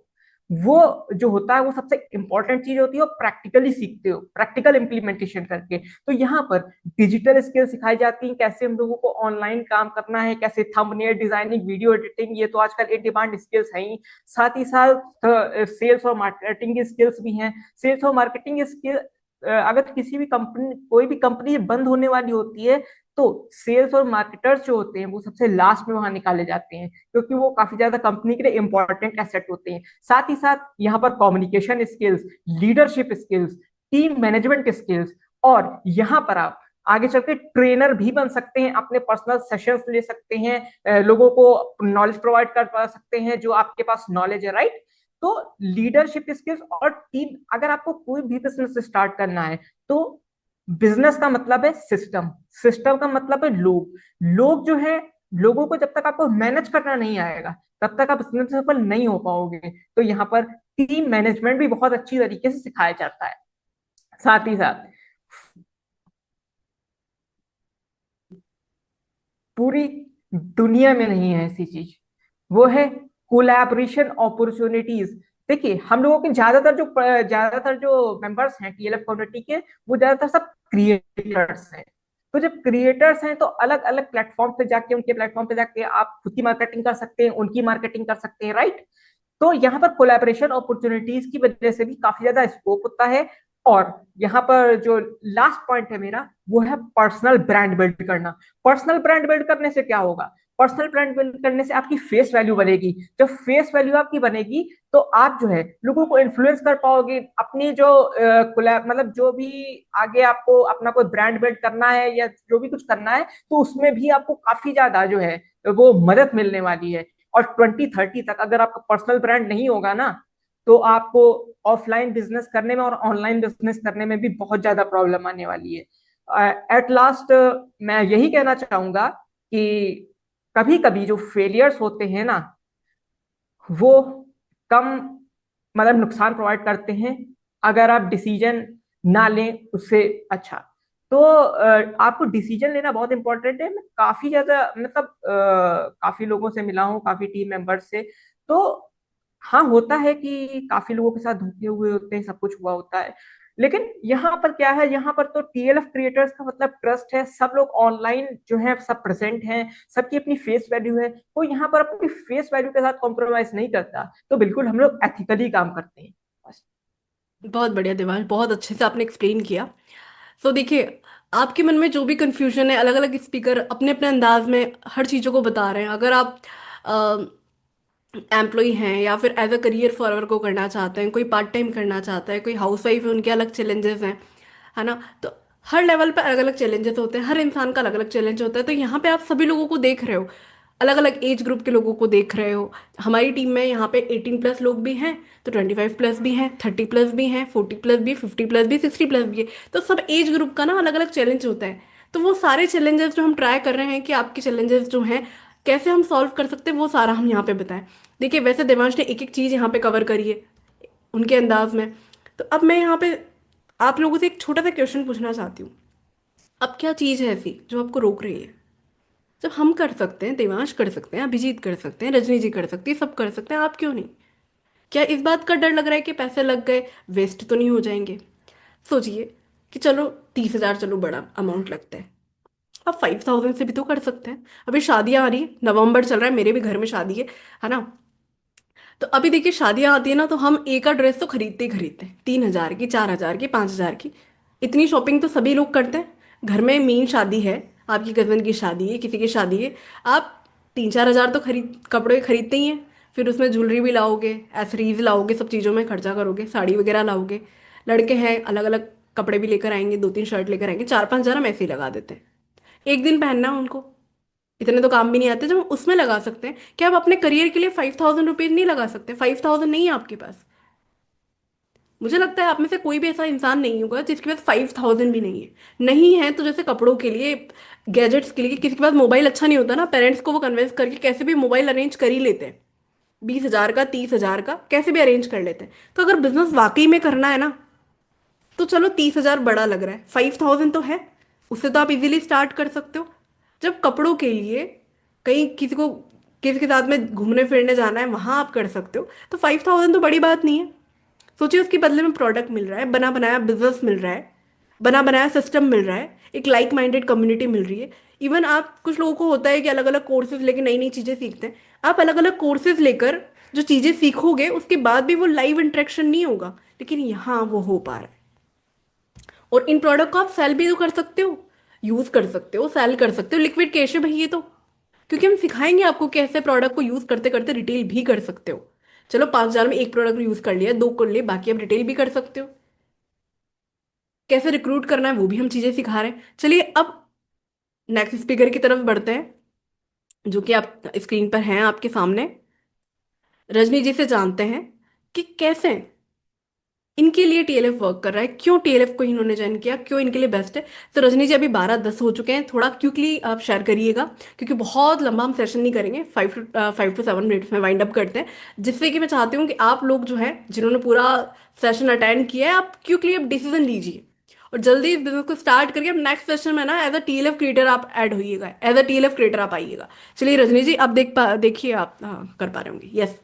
वो जो होता है वो सबसे इंपॉर्टेंट चीज होती है, और प्रैक्टिकली सीखते हो, प्रैक्टिकल इंप्लीमेंटेशन करके। तो यहाँ पर डिजिटल स्किल सिखाई जाती है, कैसे हम लोगों को ऑनलाइन काम करना है, कैसे थंबनेल डिजाइनिंग, वीडियो एडिटिंग, ये तो आजकल इन डिमांड स्किल्स हैं ही। साथ ही साथ सेल्स और मार्केटिंग की स्किल्स भी हैं। सेल्स और मार्केटिंग स्किल, अगर किसी भी कंपनी, कोई भी कंपनी बंद होने वाली होती है, तो सेल्स और मार्केटर्स जो होते हैं वो सबसे लास्ट में वहां निकाले जाते हैं, क्योंकि वो काफी ज्यादा कंपनी के लिए इंपॉर्टेंट एसेट होते हैं। साथ ही साथ यहाँ पर communication skills, leadership skills, team management skills, और यहाँ पर आप आगे चल के ट्रेनर भी बन सकते हैं, अपने पर्सनल सेशंस ले सकते हैं, लोगों को नॉलेज प्रोवाइड कर सकते हैं जो आपके पास नॉलेज है, राइट। तो लीडरशिप स्किल्स और टीम, अगर आपको कोई भी बिजनेस स्टार्ट करना है, तो बिजनेस का मतलब है सिस्टम, सिस्टम का मतलब है लोग। लोग जो है, लोगों को जब तक आपको मैनेज करना नहीं आएगा तब तक आप बिजनेस सफल नहीं हो पाओगे। तो यहाँ पर टीम मैनेजमेंट भी बहुत अच्छी तरीके से सिखाया जाता है। साथ ही साथ पूरी दुनिया में नहीं है ऐसी चीज, वो है कोलैबोरेशन अपॉर्चुनिटीज। देखिए हम लोगों के ज्यादातर जो मेंबर्स हैं टीएलएफ कम्युनिटी के, वो ज्यादातर सब क्रिएटर्स हैं। तो जब क्रिएटर्स हैं तो अलग अलग प्लेटफॉर्म पे जाके, उनके प्लेटफॉर्म पे जाके आप खुद की मार्केटिंग कर सकते हैं, उनकी मार्केटिंग कर सकते हैं, राइट। तो यहाँ पर कोलैबोरेशन अपॉर्चुनिटीज की वजह से भी काफी ज्यादा स्कोप होता है। और यहाँ पर जो लास्ट पॉइंट है मेरा, वो है पर्सनल ब्रांड बिल्ड करना। पर्सनल ब्रांड बिल्ड करने से क्या होगा? पर्सनल ब्रांड बिल्ड करने से आपकी फेस वैल्यू बनेगी। जब फेस वैल्यू आपकी बनेगी तो आप जो है लोगों को इन्फ्लुएंस कर पाओगे। अपनी जो मतलब जो भी आगे आपको अपना कोई ब्रांड बिल्ड करना है या जो भी कुछ करना है, तो उसमें भी आपको काफी ज्यादा जो है वो मदद मिलने वाली है। और 2030 तक अगर आपका पर्सनल ब्रांड नहीं होगा ना, तो आपको ऑफलाइन बिजनेस करने में और ऑनलाइन बिजनेस करने में भी बहुत ज्यादा प्रॉब्लम आने वाली है। एट लास्ट मैं यही कहना चाहूंगा कि कभी कभी जो फेलियर्स होते हैं ना, वो कम मतलब नुकसान प्रोवाइड करते हैं अगर आप डिसीजन ना लें उससे अच्छा। तो आपको डिसीजन लेना बहुत इंपॉर्टेंट है। मैं काफी ज्यादा मतलब काफी लोगों से मिला हूँ, काफी टीम मेंबर्स से। तो हाँ, होता है कि काफी लोगों के साथ धोखे हुए होते हैं, सब कुछ हुआ होता है। लेकिन यहाँ पर क्या है, यहाँ पर तो टीएलएफ क्रिएटर्स का मतलब ट्रस्ट है। सब लोग ऑनलाइन जो है सब प्रेजेंट हैं, सबकी अपनी फेस वैल्यू है। तो यहाँ पर अपनी फेस वैल्यू के साथ कॉम्प्रोमाइज नहीं करता। तो बिल्कुल हम लोग एथिकली काम करते हैं बस। बहुत बढ़िया देवांश, बहुत अच्छे से आपने एक्सप्लेन किया। तो देखिए, आपके मन में जो भी कंफ्यूजन है, अलग अलग स्पीकर अपने अपने अंदाज में हर चीज़ों को बता रहे हैं। अगर आप एम्प्लॉय हैं या फिर एज अ करियर फॉरवर्ड को करना चाहते हैं, कोई पार्ट टाइम करना चाहता है, कोई हाउस वाइफ है, उनके अलग चैलेंजेस हैं, है ना। तो हर लेवल पे अलग अलग चैलेंजेस होते हैं, हर इंसान का अलग अलग चैलेंज होता है। तो यहाँ पे आप सभी लोगों को देख रहे हो, अलग अलग एज ग्रुप के लोगों को देख रहे हो। हमारी टीम में यहाँ पे 18+ लोग भी हैं, तो 25+ भी हैं, 30+ भी हैं, 40+ भी, 50+ भी, 60+ भी है। तो सब एज ग्रुप का ना अलग अलग चैलेंज होता है। तो वो सारे चैलेंजेस जो हम ट्राई कर रहे हैं कि आपके चैलेंजेस जो हैं कैसे हम सॉल्व कर सकते हैं, वो सारा हम यहाँ पे बताएं। देखिए, वैसे देवांश ने एक एक चीज़ यहाँ पे कवर करी है उनके अंदाज में। तो अब मैं यहाँ पे आप लोगों से एक छोटा सा क्वेश्चन पूछना चाहती हूँ। अब क्या चीज़ है ऐसी जो आपको रोक रही है? जब हम कर सकते हैं, देवांश कर सकते हैं, अभिजीत कर सकते हैं, रजनी जी कर सकती है, सब कर सकते हैं, आप क्यों नहीं? क्या इस बात का डर लग रहा है कि पैसे लग गए, वेस्ट तो नहीं हो जाएंगे? सोचिए कि चलो 30,000 चलो बड़ा अमाउंट लगता है, आप 5,000 से भी तो कर सकते हैं। अभी शादियां आ रही है, नवंबर चल रहा है, मेरे भी घर में शादी है ना। तो अभी देखिए, शादियां आती है ना, तो हम एक का ड्रेस तो खरीदते ही खरीदते हैं, 3,000 की, 4,000 की, 5,000 की। इतनी शॉपिंग तो सभी लोग करते हैं। घर में मेन शादी है, आपकी कजन की शादी है, किसी की शादी है, आप 3-4 हज़ार तो कपड़े खरीदते ही हैं। फिर उसमें ज्वेलरी भी लाओगे, एसरीज लाओगे, सब चीज़ों में खर्चा करोगे, साड़ी वगैरह लाओगे। लड़के हैं, अलग अलग कपड़े भी लेकर आएंगे, 2-3 शर्ट लेकर आएंगे, 4-5 हज़ार हम ऐसे ही लगा देते हैं। एक दिन पहनना है उनको, इतने तो काम भी नहीं आते जब हम उसमें लगा सकते हैं। क्या आप अपने करियर के लिए 5,000 रुपीज नहीं लगा सकते? 5,000 नहीं है आपके पास? मुझे लगता है आप में से कोई भी ऐसा इंसान नहीं होगा जिसके पास 5,000 भी नहीं है। नहीं है तो जैसे कपड़ों के लिए, गैजेट्स के लिए, किसी के पास मोबाइल अच्छा नहीं होता ना, पेरेंट्स को वो कन्विंस करके कैसे भी मोबाइल अरेंज कर ही लेते हैं, 20,000 का, 30,000 का, कैसे भी अरेंज कर लेते हैं। तो अगर बिजनेस वाकई में करना है ना, तो चलो 30,000 बड़ा लग रहा है, 5,000 तो है, उससे तो आप इजीली स्टार्ट कर सकते हो। जब कपड़ों के लिए कहीं किसी के साथ में घूमने फिरने जाना है, वहां आप कर सकते हो, तो 5,000 तो बड़ी बात नहीं है। सोचिए, उसके बदले में प्रोडक्ट मिल रहा है, बना बनाया बिजनेस मिल रहा है, बना बनाया सिस्टम मिल रहा है, एक लाइक माइंडेड कम्युनिटी मिल रही है। इवन आप, कुछ लोगों को होता है कि अलग अलग कोर्सेज लेकर नई नई चीज़ें सीखते हैं। आप अलग अलग कोर्सेज लेकर जो चीज़ें सीखोगे, उसके बाद भी वो लाइव इंटरेक्शन नहीं होगा, लेकिन यहाँ वो हो पा रहा है। और इन प्रोडक्ट को आप सेल भी तो कर सकते हो, यूज कर सकते हो, सेल कर सकते हो। लिक्विड कैश है भाई ये तो, क्योंकि हम सिखाएंगे आपको कैसे प्रोडक्ट को यूज करते करते रिटेल भी कर सकते हो। चलो 5,000 में एक प्रोडक्ट यूज कर लिया, दो कर लिए, बाकी आप रिटेल भी कर सकते हो। कैसे रिक्रूट करना है वो भी हम चीजें सिखा रहे हैं। चलिए अब नेक्स्ट स्पीकर की तरफ बढ़ते हैं, जो कि आप स्क्रीन पर हैं आपके सामने। रजनी जी से जानते हैं कि कैसे इनके लिए टीएलएफ वर्क कर रहा है, क्यों टीएलएफ को इन्होंने ज्वाइन किया, क्यों इनके लिए बेस्ट है। तो रजनी जी, अभी 12:10 हो चुके हैं, थोड़ा क्विकली आप शेयर करिएगा, क्योंकि बहुत लंबा हम सेशन नहीं करेंगे, 5 to 7 मिनट्स में वाइंड अप करते हैं। जिससे कि मैं चाहती हूँ कि आप लोग जो है, जिन्होंने पूरा सेशन अटेंड किया है, आप क्विकली अब डिसीजन लीजिए। और जल्दी इस बिजनेस को स्टार्ट करके अब नेक्स्ट सेशन में ना एज अ टीएलएफ क्रिएटर आप ऐड होइएगा, एज अ टीएलएफ क्रिएटर आप आइएगा। चलिए रजनी जी, अब देखिए आप कर पा रहे होंगे। यस।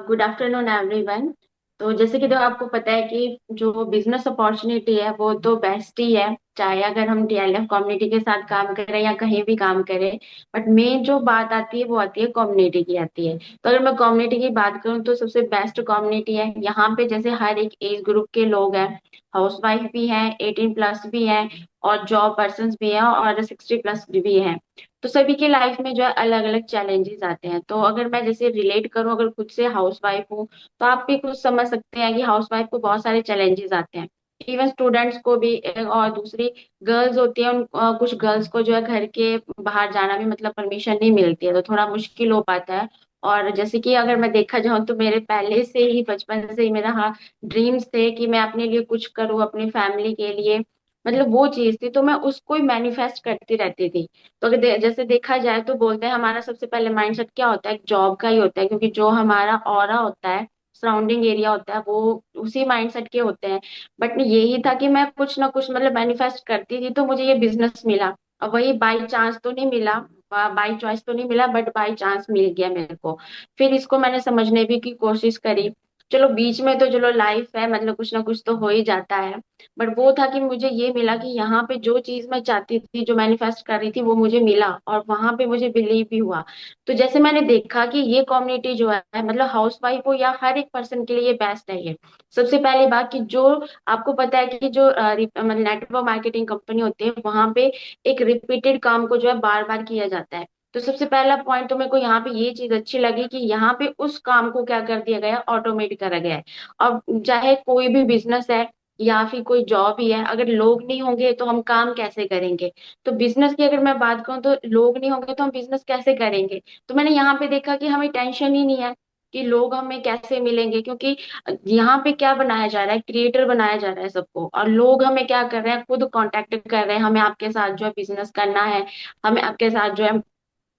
Good afternoon everyone. तो जैसे कि तो आपको पता है कि जो बिजनेस अपॉर्चुनिटी है वो तो बेस्ट ही है, चाहे अगर हम डीएलएफ कम्युनिटी के साथ काम करें या कहीं भी काम करें। बट मेन जो बात आती है वो आती है कम्युनिटी की आती है। तो अगर मैं कम्युनिटी की बात करूं तो सबसे बेस्ट कम्युनिटी है यहाँ पे, जैसे हर एक एज ग्रुप के लोग हैं, हाउसवाइफ भी हैं, 18+ भी हैं, और जॉब पर्सन भी हैं, और 60+ भी हैं। तो सभी के लाइफ में जो है अलग अलग चैलेंजेस आते हैं। तो अगर मैं जैसे रिलेट करूं, अगर खुद से हाउसवाइफ हूँ, तो आप भी कुछ समझ सकते हैं कि हाउसवाइफ को बहुत सारे चैलेंजेस आते हैं। इवन स्टूडेंट्स को भी। और दूसरी गर्ल्स होती हैं, कुछ गर्ल्स को जो है घर के बाहर जाना भी मतलब परमिशन नहीं मिलती है, तो थोड़ा मुश्किल हो पाता है। और जैसे कि अगर मैं देखा जाऊं तो मेरे पहले से ही, बचपन से ही मेरा, हाँ, ड्रीम्स थे कि मैं अपने लिए कुछ करूं, अपनी फैमिली के लिए। मतलब वो चीज थी, तो मैं उसको ही मैनिफेस्ट करती रहती थी। तो अगर जैसे देखा जाए तो बोलते हैं हमारा सबसे पहले माइंडसेट क्या होता है, जॉब का ही होता है, क्योंकि जो हमारा ऑरा होता है, सराउंडिंग एरिया होता है, वो उसी माइंडसेट के होते हैं। बट यही था कि मैं कुछ ना कुछ मतलब मैनिफेस्ट करती थी, तो मुझे ये बिजनेस मिला। और वही बाई चांस तो नहीं मिला, बाई चॉइस तो नहीं मिला, बट बाई चांस मिल गया मेरे को। फिर इसको मैंने समझने भी की कोशिश करी। चलो बीच में तो चलो लाइफ है, मतलब कुछ ना कुछ तो हो ही जाता है। बट वो था कि मुझे ये मिला कि यहाँ पे जो चीज मैं चाहती थी, जो मैनिफेस्ट कर रही थी, वो मुझे मिला, और वहां पे मुझे बिलीव भी हुआ। तो जैसे मैंने देखा कि ये कम्युनिटी जो है, मतलब हाउस वाइफ हो या हर एक पर्सन के लिए ये बेस्ट है। ये सबसे पहली बात कि जो आपको पता है कि जो मतलब नेटवर्क मार्केटिंग कंपनी होती है, वहां पे एक रिपीटेड काम को जो है बार बार किया जाता है। तो सबसे पहला पॉइंट तो मेरे को यहाँ पे ये चीज अच्छी लगी कि यहाँ पे उस काम को क्या कर दिया गया, ऑटोमेट करा गया है। अब चाहे कोई भी बिजनेस है या फिर कोई जॉब ही है, अगर लोग नहीं होंगे तो हम काम कैसे करेंगे। तो बिजनेस की अगर मैं बात करूं तो लोग नहीं होंगे तो हम बिजनेस कैसे करेंगे। तो मैंने यहाँ पे देखा कि हमें टेंशन ही नहीं है कि लोग हमें कैसे मिलेंगे, क्योंकि यहाँ पे क्या बनाया जा रहा है, क्रिएटर बनाया जा रहा है सबको, और लोग हमें क्या कर रहे हैं, खुद कांटेक्ट कर रहे हैं, हमें आपके साथ जो है बिजनेस करना है, हमें आपके साथ जो है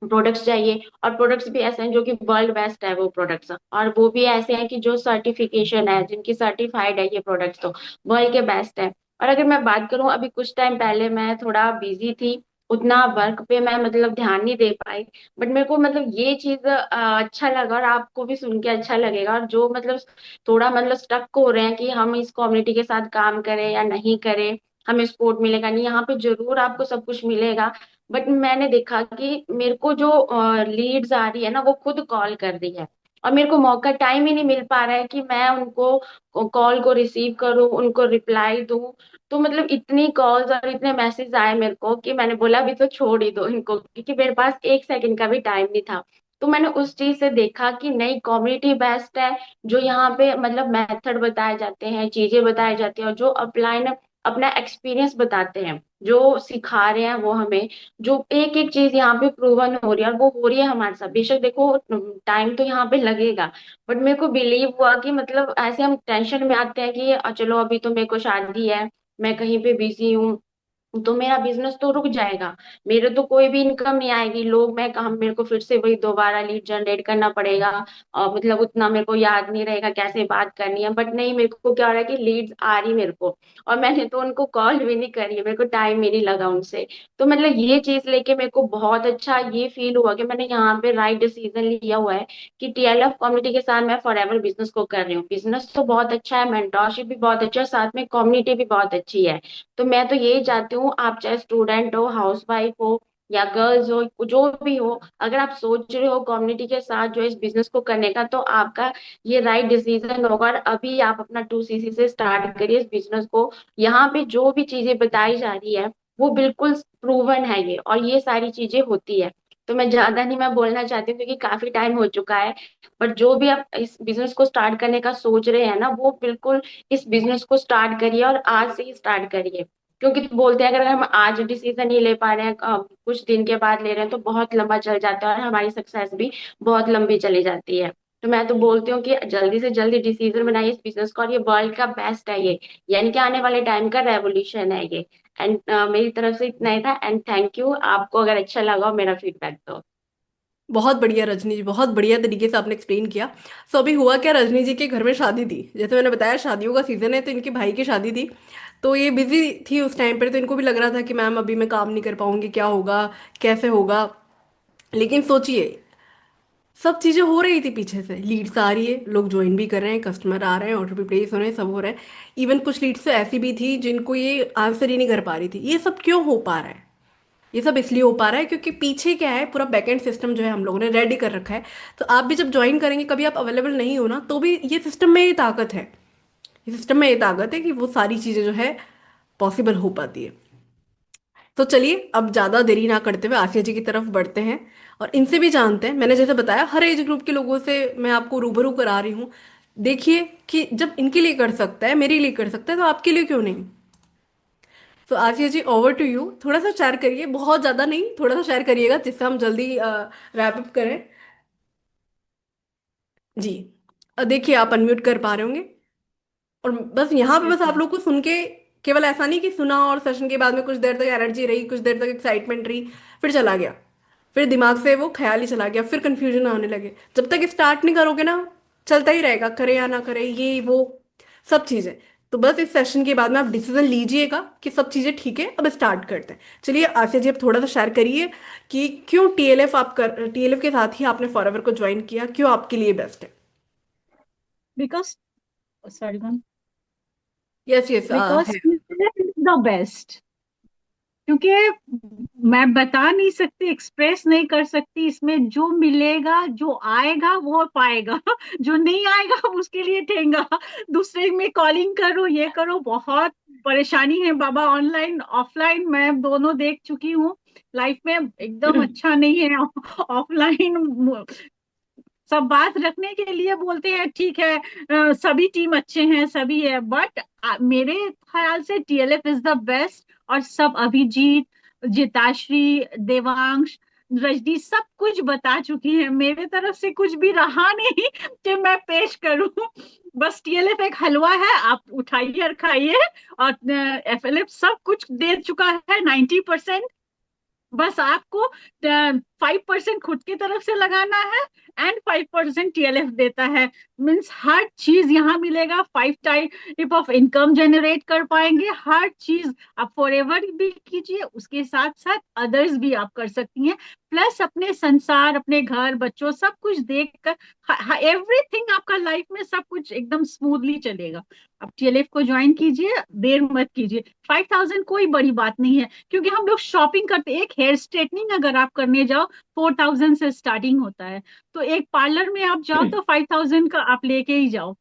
प्रोडक्ट्स चाहिए। और प्रोडक्ट्स भी ऐसे हैं जो कि वर्ल्ड बेस्ट है वो प्रोडक्ट्स, और वो भी ऐसे हैं कि जो सर्टिफिकेशन है, जिनकी सर्टिफाइड है ये प्रोडक्ट्स, तो वर्ल्ड के बेस्ट है। और अगर मैं बात करूं, अभी कुछ टाइम पहले मैं थोड़ा बिजी थी, उतना वर्क पे मैं मतलब ध्यान नहीं दे पाई। बट मेरे को मतलब ये चीज अच्छा लगा, और आपको भी सुन के अच्छा लगेगा। और जो मतलब थोड़ा मतलब स्टक हो रहे हैं कि हम इस कम्युनिटी के साथ काम करें या नहीं करें, हमें सपोर्ट मिलेगा नहीं, यहाँ पे जरूर आपको सब कुछ मिलेगा। बट मैंने देखा कि मेरे को जो लीड्स आ रही है ना, वो खुद कॉल कर रही है, और मेरे को मौका टाइम ही नहीं मिल पा रहा है कि मैं उनको कॉल को रिसीव करूं, उनको रिप्लाई दूं। तो मतलब इतनी कॉल्स और इतने मैसेज आए मेरे को कि मैंने बोला अभी तो छोड़ ही दो इनको, क्योंकि मेरे पास एक सेकंड का भी टाइम नहीं था। तो मैंने उस चीज से देखा कि नई कम्युनिटी बेस्ट है, जो यहाँ पे मतलब मेथड बताए जाते हैं, चीजें बताई जाती हैं, और जो अपलाइन अपना एक्सपीरियंस बताते हैं, जो सिखा रहे हैं वो हमें, जो एक एक चीज यहाँ पे प्रूवन हो रही है, और वो हो रही है हमारे साथ। बेशक देखो टाइम तो यहाँ पे लगेगा, बट मेरे को बिलीव हुआ कि मतलब ऐसे हम टेंशन में आते हैं कि चलो अभी तो मेरे को शादी है, मैं कहीं पे बिजी हूँ, तो मेरा बिजनेस तो रुक जाएगा, मेरे तो कोई भी इनकम नहीं आएगी, लोग मैं कहा, मेरे को फिर से वही दोबारा लीड जनरेट करना पड़ेगा, और मतलब उतना मेरे को याद नहीं रहेगा कैसे बात करनी है। बट नहीं, मेरे को क्या हो रहा है कि लीड्स आ रही मेरे को, और मैंने तो उनको कॉल भी नहीं करी है, मेरे को टाइम ही नहीं लगा उनसे। तो मतलब ये चीज लेके मेरे को बहुत अच्छा ये फील हुआ कि मैंने यहाँ पे राइट डिसीजन लिया हुआ है कि टीएलएफ कम्युनिटी के साथ मैं फॉर एवर बिजनेस को कर रही हूँ। बिजनेस तो बहुत अच्छा है, मेंटोरशिप भी बहुत अच्छा है, साथ में कम्युनिटी भी बहुत अच्छी है। तो मैं तो यही चाहती हूँ, आप चाहे स्टूडेंट हो, हाउसवाइफ हो, या गर्ल्स हो, जो भी हो, अगर आप सोच रहे हो कम्युनिटी के साथ जो इस बिजनेस को करने का, तो आपका ये राइट डिसीजन होगा। और अभी आप अपना 2cc से स्टार्ट करिए इस बिजनेस को। यहाँ पे जो भी चीजें बताई जा रही है वो बिल्कुल प्रूवन है ये, और ये सारी चीजें होती है। तो मैं ज्यादा नहीं मैं बोलना चाहती हूँ, क्योंकि काफी टाइम हो चुका है। बट जो भी आप इस बिजनेस को स्टार्ट करने का सोच रहे हैं ना, वो बिल्कुल इस बिजनेस को स्टार्ट करिए, और आज से ही स्टार्ट करिए। क्योंकि तो बोलते हैं अगर हम आज डिसीजन नहीं ले पा रहे हैं, कुछ दिन के बाद ले रहे हैं, तो बहुत लंबा चल जाता है, और हमारी सक्सेस भी बहुत लंबी चली जाती है। तो मैं तो बोलती हूँ कि जल्दी से जल्दी डिसीजन बनाइए इस बिजनेस का, और ये वर्ल्ड का बेस्ट है ये, यानी कि आने वाले टाइम का रेवोल्यूशन है ये। एंड मेरी तरफ से इतना ही था, एंड थैंक यू। आपको अगर अच्छा लगा हो मेरा फीडबैक तो। बहुत बढ़िया रजनी जी, बहुत बढ़िया तरीके से आपने एक्सप्लेन किया। सो अभी हुआ क्या, रजनी जी के घर में शादी थी, जैसे मैंने बताया शादियों का सीजन है, तो इनके भाई की शादी थी। तो ये बिजी थी उस टाइम पर, तो इनको भी लग रहा था कि मैम अभी मैं काम नहीं कर पाऊंगी, क्या होगा, कैसे होगा। लेकिन सोचिए, सब चीजें हो रही थी पीछे से, लीड्स आ रही है, लोग ज्वाइन भी कर रहे हैं, कस्टमर आ रहे हैं, ऑर्डर भी प्लेस हो रहे हैं, सब हो रहा है। इवन कुछ लीड्स तो ऐसी भी थी जिनको ये आंसर ही नहीं कर पा रही थी। ये सब क्यों हो पा रहा है? ये सब इसलिए हो पा रहा है क्योंकि पीछे क्या है, पूरा बैकएंड सिस्टम जो है हम लोगों ने रेडी कर रखा है। तो आप भी जब ज्वाइन करेंगे, कभी आप अवेलेबल नहीं हो ना, तो भी ये सिस्टम में ये ताकत है, ये सिस्टम में ये ताकत है कि वो सारी चीजें जो है पॉसिबल हो पाती है। तो चलिए अब ज्यादा देरी ना करते हुए आसिया जी की तरफ बढ़ते हैं और इनसे भी जानते हैं। मैंने जैसे बताया, हर एज ग्रुप के लोगों से मैं आपको रूबरू करा रही हूँ। देखिए कि जब इनके लिए कर सकता है, मेरे लिए कर सकता है, तो आपके लिए क्यों नहीं। तो आसिया जी, ओवर टू यू। थोड़ा सा शेयर करिए, बहुत ज्यादा नहीं, थोड़ा सा शेयर करिएगा जिससे हम जल्दी रैप अप करें। जी। देखिए आप अनम्यूट कर पा रहे होंगे। और बस यहाँ पे यस बस आप मैम। लोग को सुन के केवल ऐसा नहीं कि सुना और सेशन के बाद में कुछ देर तक एनर्जी रही, कुछ देर तक एक्साइटमेंट रही, फिर चला गया, फिर दिमाग से वो ख्याल ही चला गया, फिर कंफ्यूजन आने लगे। जब तक स्टार्ट नहीं करोगे ना, चलता ही रहेगा, करे या ना करे, ये वो सब चीजें। तो बस इस सेशन के बाद में आप डिसीजन लीजिएगा कि सब चीजें ठीक है, अब स्टार्ट करते हैं। चलिए आसिया जी, अब थोड़ा सा शेयर करिए कि क्यों टीएलएफ, आप कर टीएलएफ के साथ ही आपने फॉरएवर को ज्वाइन किया, क्यों आपके लिए बेस्ट है। because sorry ma'am, yes yes because है। TLF is the best. क्योंकि मैं बता नहीं सकती, एक्सप्रेस नहीं कर सकती, इसमें जो मिलेगा, जो आएगा वो पाएगा, जो नहीं आएगा उसके लिए ठेंगा। दूसरे में कॉलिंग करो, ये करो, बहुत परेशानी है बाबा। ऑनलाइन ऑफलाइन मैं दोनों देख चुकी हूँ, लाइफ में एकदम अच्छा नहीं है। ऑफलाइन सब बात रखने के लिए बोलते हैं ठीक है, सभी टीम अच्छे हैं, सभी है, बट मेरे ख्याल से टीएलएफ इज द बेस्ट। और सब अभिजीत, जिताश्री, देवांश, रजनी सब कुछ बता चुकी है, मेरे तरफ से कुछ भी रहा नहीं कि मैं पेश करूं। बस टीएलएफ एक हलवा है, आप उठाइए और खाइए। और एफएलएफ सब कुछ दे चुका है 90%। बस आपको 5% खुद की तरफ से लगाना है एंड 5% टीएलएफ देता है। मीन्स हर चीज यहाँ मिलेगा, 5 टाइप ऑफ इनकम जनरेट कर पाएंगे, हर चीज आप फॉरएवर भी कीजिए, उसके साथ साथ अदर्स भी आप कर सकती हैं, प्लस अपने संसार, अपने घर, बच्चों, सब कुछ देख कर एवरीथिंग आपका लाइफ में सब कुछ एकदम स्मूथली चलेगा। आप टीएलएफ को ज्वाइन कीजिए, देर मत कीजिए। 5,000 कोई बड़ी बात नहीं है, क्योंकि हम लोग शॉपिंग करते, एक हेयर स्ट्रेटनिंग अगर आप करने जाओ 4,000 से स्टार्टिंग होता है, तो एक पार्लर में आप जाओ तो 5,000 का आप लेके ही जाओ।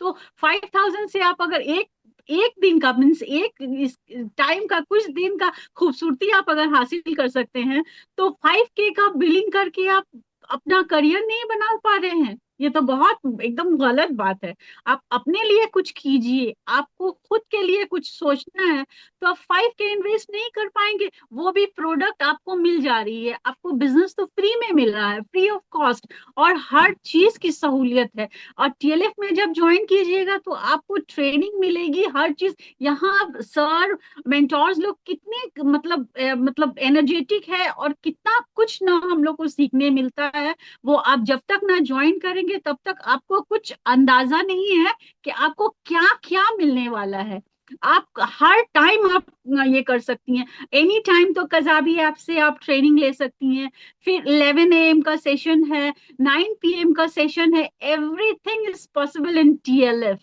तो 5,000 से आप अगर एक एक दिन का, मीन्स एक इस टाइम का, कुछ दिन का खूबसूरती आप अगर हासिल कर सकते हैं, तो 5K का बिलिंग करके आप अपना करियर नहीं बना पा रहे हैं, ये तो बहुत एकदम गलत बात है। आप अपने लिए कुछ कीजिए, आपको खुद के लिए कुछ सोचना है, तो आप 5K इन्वेस्ट नहीं कर पाएंगे। वो भी प्रोडक्ट आपको मिल जा रही है, आपको बिजनेस तो फ्री में मिल रहा है, फ्री ऑफ कॉस्ट, और हर चीज की सहूलियत है। और टीएलएफ में जब ज्वाइन कीजिएगा तो आपको ट्रेनिंग मिलेगी, हर चीज। यहाँ सर मेंटोर्स लोग कितने मतलब एनर्जेटिक है, और कितना कुछ ना हम लोग को सीखने मिलता है। वो आप जब तक ना ज्वाइन करेंगे तब तक आपको कुछ अंदाजा नहीं है कि आपको क्या क्या मिलने वाला है। आप हर टाइम आप ये कर सकती हैं, एनी टाइम। तो कजाबी ऐप से आप ट्रेनिंग ले सकती हैं। फिर 11 AM का सेशन है, 9 PM का सेशन है, everything is possible in TLF.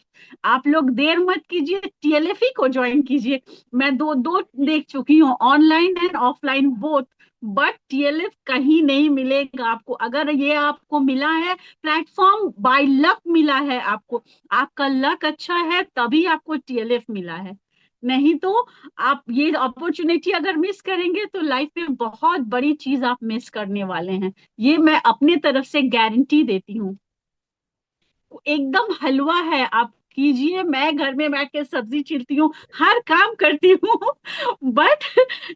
आप लोग देर मत कीजिए, टीएलएफ ही को ज्वाइन कीजिए। मैं दो दो देख चुकी हूँ, online and offline both, but TLF कहीं नहीं मिलेगा आपको। अगर ये आपको मिला है प्लेटफॉर्म, बाय लक मिला है आपको, आपका लक अच्छा है तभी आपको टीएलएफ मिला है, नहीं तो आप ये अपॉर्चुनिटी अगर मिस करेंगे तो लाइफ में बहुत बड़ी चीज आप मिस करने वाले हैं, ये मैं अपने तरफ से गारंटी देती हूँ। एकदम हलवा है, आप कीजिए। मैं घर में बैठ के सब्जी छीलती हूँ, हर काम करती हूँ, बट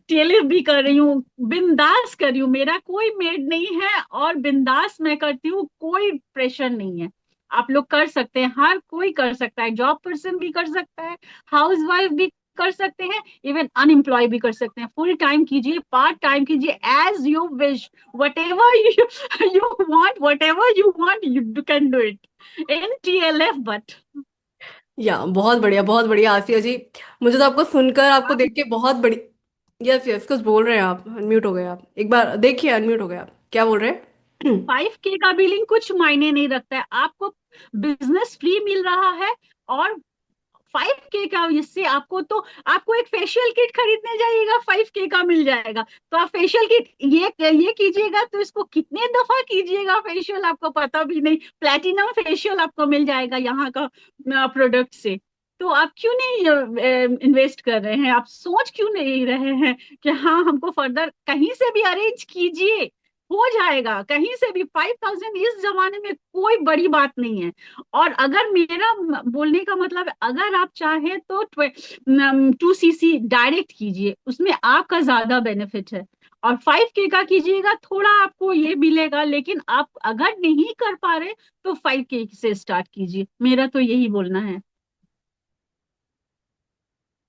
टेलर भी कर रही हूँ, बिंदास कर रही हूँ। मेरा कोई मेड नहीं है और बिंदास मैं करती हूँ, कोई प्रेशर नहीं है। आप लोग कर सकते हैं, हर कोई कर सकता है, जॉब पर्सन भी कर सकता है, हाउस वाइफ भी कर सकते हैं, इवन अनएम्प्लॉय भी कर सकते हैं, फुल टाइम कीजिए, पार्ट टाइम कीजिए, as you wish, whatever you want you can do it in TLF but या बहुत बढ़िया आसिया जी। मुझे तो आपको सुनकर, आपको देख के बहुत बड़ी। यस यस, कुछ बोल रहे हैं आप, अनम्यूट हो गए आप, एक बार देखिए, अनम्यूट हो गए आप, क्या बोल रहे हैं? 5K का बिलिंग कुछ मायने नहीं रखता है, आपको बिजनेस फ्री मिल रहा है, और 5K का इससे आपको एक फेशियल किट खरीदने जाइएगा, 5K का मिल जाएगा। तो आप फेशियल किट ये कीजिएगा तो इसको कितने दफा कीजिएगा फेशियल आपको पता भी नहीं, प्लेटिनम फेशियल आपको मिल जाएगा यहाँ का प्रोडक्ट से। तो आप क्यों नहीं इन्वेस्ट कर रहे हैं, आप सोच क्यों नहीं रहे हैं कि हाँ हमको फर्दर कहीं से भी अरेंज कीजिए, हो जाएगा कहीं से भी। 5,000 इस जमाने में कोई बड़ी बात नहीं है। और अगर मेरा बोलने का मतलब है, अगर आप चाहें तो 2cc डायरेक्ट कीजिए, उसमें आपका ज्यादा बेनिफिट है, और 5K का कीजिएगा थोड़ा आपको ये मिलेगा, लेकिन आप अगर नहीं कर पा रहे तो 5K से स्टार्ट कीजिए, मेरा तो यही बोलना है।